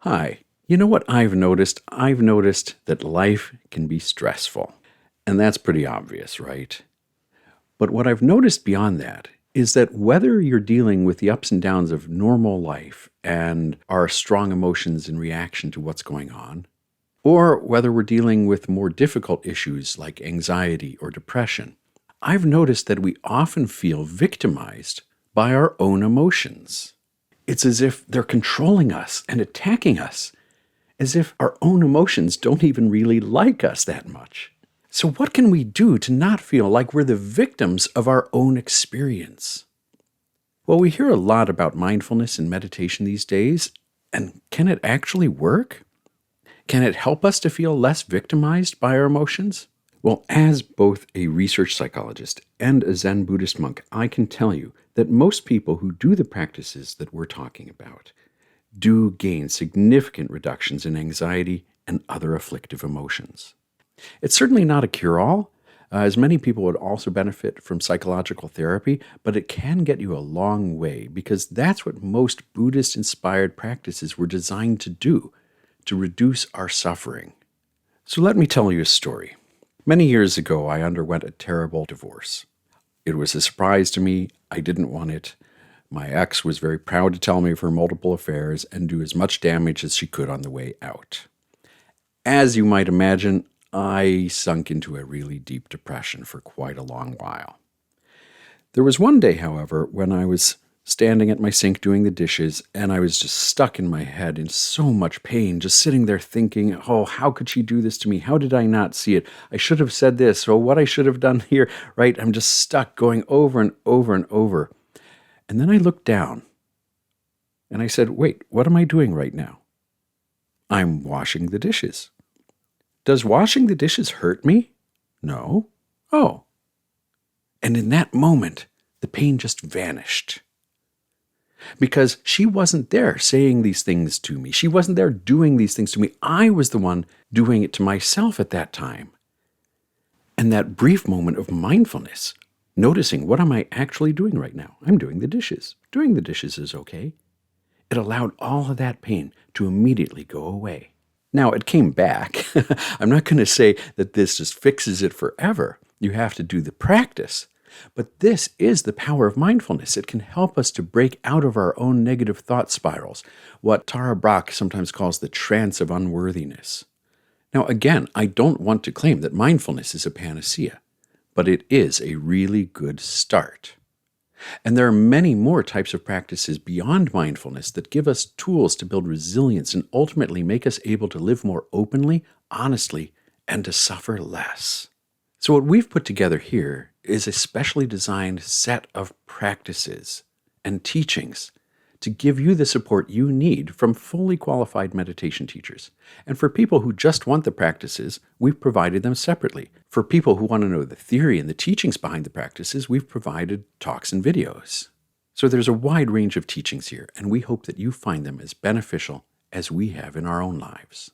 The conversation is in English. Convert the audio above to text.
Hi. You know what I've noticed? I've noticed that life can be stressful. And that's pretty obvious, right? But what I've noticed beyond that is that whether you're dealing with the ups and downs of normal life and our strong emotions in reaction to what's going on, or whether we're dealing with more difficult issues like anxiety or depression, I've noticed that we often feel victimized by our own emotions. It's as if they're controlling us and attacking us, as if our own emotions don't even really like us that much. So, what can we do to not feel like we're the victims of our own experience? Well, we hear a lot about mindfulness and meditation these days, and can it actually work? Can it help us to feel less victimized by our emotions? Well, as both a research psychologist and a Zen Buddhist monk, I can tell you that most people who do the practices that we're talking about do gain significant reductions in anxiety and other afflictive emotions. It's certainly not a cure-all, as many people would also benefit from psychological therapy, but it can get you a long way because that's what most Buddhist-inspired practices were designed to do, to reduce our suffering. So let me tell you a story. Many years ago, I underwent a terrible divorce. It was a surprise to me. I didn't want it. My ex was very proud to tell me of her multiple affairs and do as much damage as she could on the way out. As you might imagine, I sunk into a really deep depression for quite a long while. There was one day, however, when I was standing at my sink doing the dishes, and I was just stuck in my head in so much pain, just sitting there thinking, oh, how could she do this to me? How did I not see it? I should have said this, or what I should have done here, right? I'm just stuck going over and over and over. And then I looked down, and I said, wait, what am I doing right now? I'm washing the dishes. Does washing the dishes hurt me? No. Oh. And in that moment, the pain just vanished. Because she wasn't there saying these things to me. She wasn't there doing these things to me. I was the one doing it to myself at that time. And that brief moment of mindfulness, noticing what am I actually doing right now? I'm doing the dishes. Doing the dishes is okay. It allowed all of that pain to immediately go away. Now, it came back. I'm not going to say that this just fixes it forever. You have to do the practice. But this is the power of mindfulness. It can help us to break out of our own negative thought spirals, what Tara Brach sometimes calls the trance of unworthiness. Now, again, I don't want to claim that mindfulness is a panacea, but it is a really good start. And there are many more types of practices beyond mindfulness that give us tools to build resilience and ultimately make us able to live more openly, honestly, and to suffer less. So what we've put together here is a specially designed set of practices and teachings to give you the support you need from fully qualified meditation teachers. And for people who just want the practices, we've provided them separately. For people who want to know the theory and the teachings behind the practices, we've provided talks and videos. So there's a wide range of teachings here, and we hope that you find them as beneficial as we have in our own lives.